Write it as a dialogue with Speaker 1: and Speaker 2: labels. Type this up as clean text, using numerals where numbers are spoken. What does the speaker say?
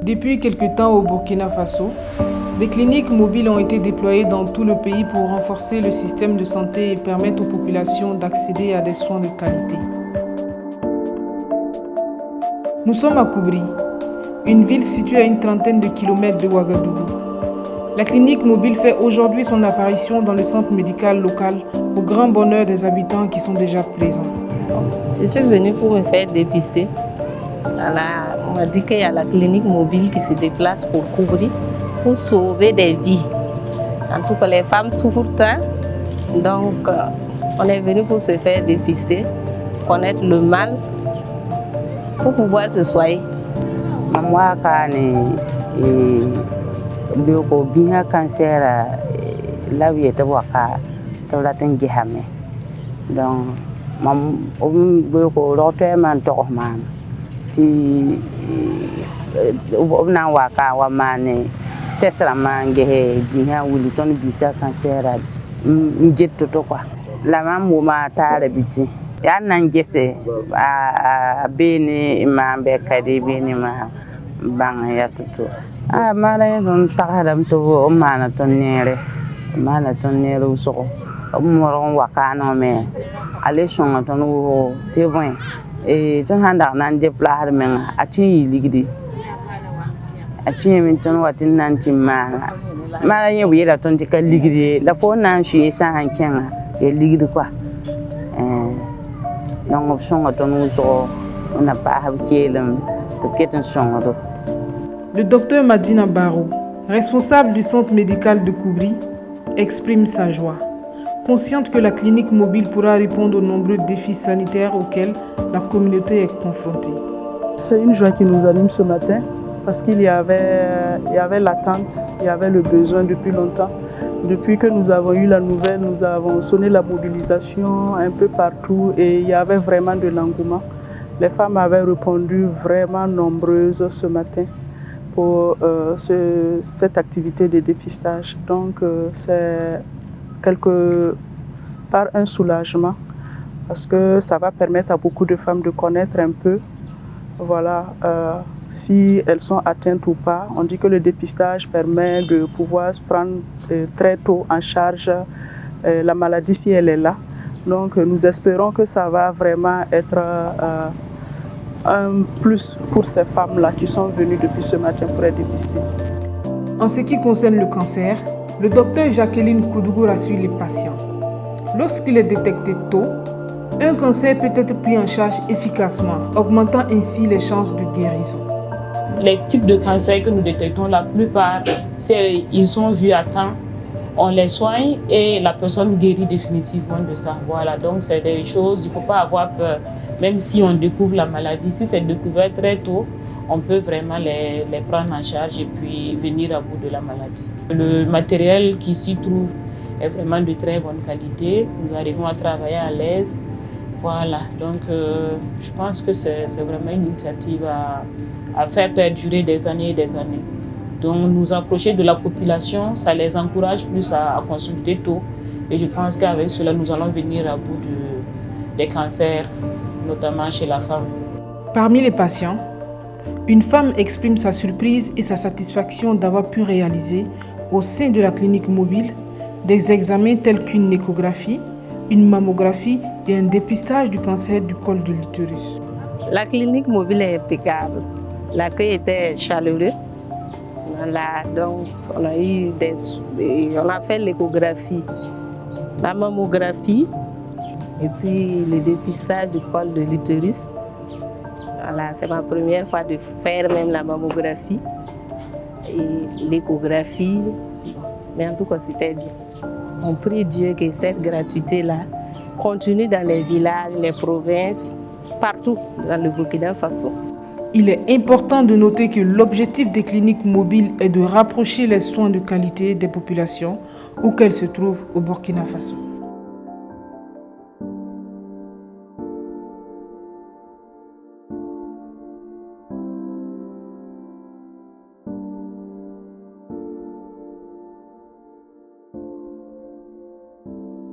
Speaker 1: Depuis quelque temps au Burkina Faso, des cliniques mobiles ont été déployées dans tout le pays pour renforcer le système de santé et permettre aux populations d'accéder à des soins de qualité. Nous sommes à Koubri, une ville située à une trentaine de kilomètres de Ouagadougou. La clinique mobile fait aujourd'hui son apparition dans le centre médical local au grand bonheur des habitants qui sont déjà présents.
Speaker 2: Je suis venue pour me faire dépister. On m'a dit qu'il y a la clinique mobile qui se déplace pour Koubri pour sauver des vies. En tout cas, les femmes souffrent tant. Donc, on est venu pour se faire dépister, connaître le mal, pour pouvoir se soigner.
Speaker 3: Moi, quand bioko binga cancer la vie était waka tola tengihame donc mam bioko rote man to man ti obna waka wa mane tesra mange binga wuli ton bisa cancer njetto to quoi la mam wo ma tare biti ya nan gese a beni ma be kadi beni ma bang ya tutu mara don tagaram to mana tonere uso moron wakano me ale songa ton wo te bon e ton handa nan de plar men ati ligidi ati min ton watin nan timana mara ye wi la ton ti ka ligidi la fo nan shi sa hankenga e ligidi kwa donc songa ton uso on a pas habitelem to keten songa do.
Speaker 1: Le docteur Madina Barrow, responsable du centre médical de Koubri, exprime sa joie, consciente que la clinique mobile pourra répondre aux nombreux défis sanitaires auxquels la communauté est confrontée.
Speaker 4: C'est une joie qui nous anime ce matin parce qu'il y avait l'attente, il y avait le besoin depuis longtemps. Depuis que nous avons eu la nouvelle, nous avons sonné la mobilisation un peu partout et il y avait vraiment de l'engouement. Les femmes avaient répondu vraiment nombreuses ce matin pour cette activité de dépistage. Donc c'est quelque part un soulagement parce que ça va permettre à beaucoup de femmes de connaître un peu si elles sont atteintes ou pas. On dit que le dépistage permet de pouvoir prendre très tôt en charge la maladie si elle est là. Donc nous espérons que ça va vraiment être un plus pour ces femmes-là qui sont venues depuis ce matin pour être dépistées.
Speaker 1: En ce qui concerne le cancer, le docteur Jacqueline Koudougou rassure les patients. Lorsqu'il est détecté tôt, un cancer peut être pris en charge efficacement, augmentant ainsi les chances de guérison.
Speaker 5: Les types de cancers que nous détectons, la plupart, ils sont vus à temps, on les soigne et la personne guérit définitivement de ça. Voilà, donc c'est des choses, il ne faut pas avoir peur. Même si on découvre la maladie, si c'est découvert très tôt, on peut vraiment les prendre en charge et puis venir à bout de la maladie. Le matériel qui s'y trouve est vraiment de très bonne qualité. Nous arrivons à travailler à l'aise. Voilà, donc je pense que c'est vraiment une initiative à faire perdurer des années et des années. Donc nous approcher de la population, ça les encourage plus à consulter tôt. Et je pense qu'avec cela, nous allons venir à bout des cancers, notamment chez la femme.
Speaker 1: Parmi les patients, une femme exprime sa surprise et sa satisfaction d'avoir pu réaliser au sein de la clinique mobile des examens tels qu'une échographie, une mammographie et un dépistage du cancer du col de l'utérus.
Speaker 2: La clinique mobile est impeccable. L'accueil était chaleureux. Donc, on a fait l'échographie, la mammographie et puis le dépistage du col de l'utérus. Voilà, c'est ma première fois de faire même la mammographie et l'échographie. Mais en tout cas, c'était bien. On prie Dieu que cette gratuité-là continue dans les villages, les provinces, partout dans le Burkina Faso.
Speaker 1: Il est important de noter que l'objectif des cliniques mobiles est de rapprocher les soins de qualité des populations où qu'elles se trouvent au Burkina Faso.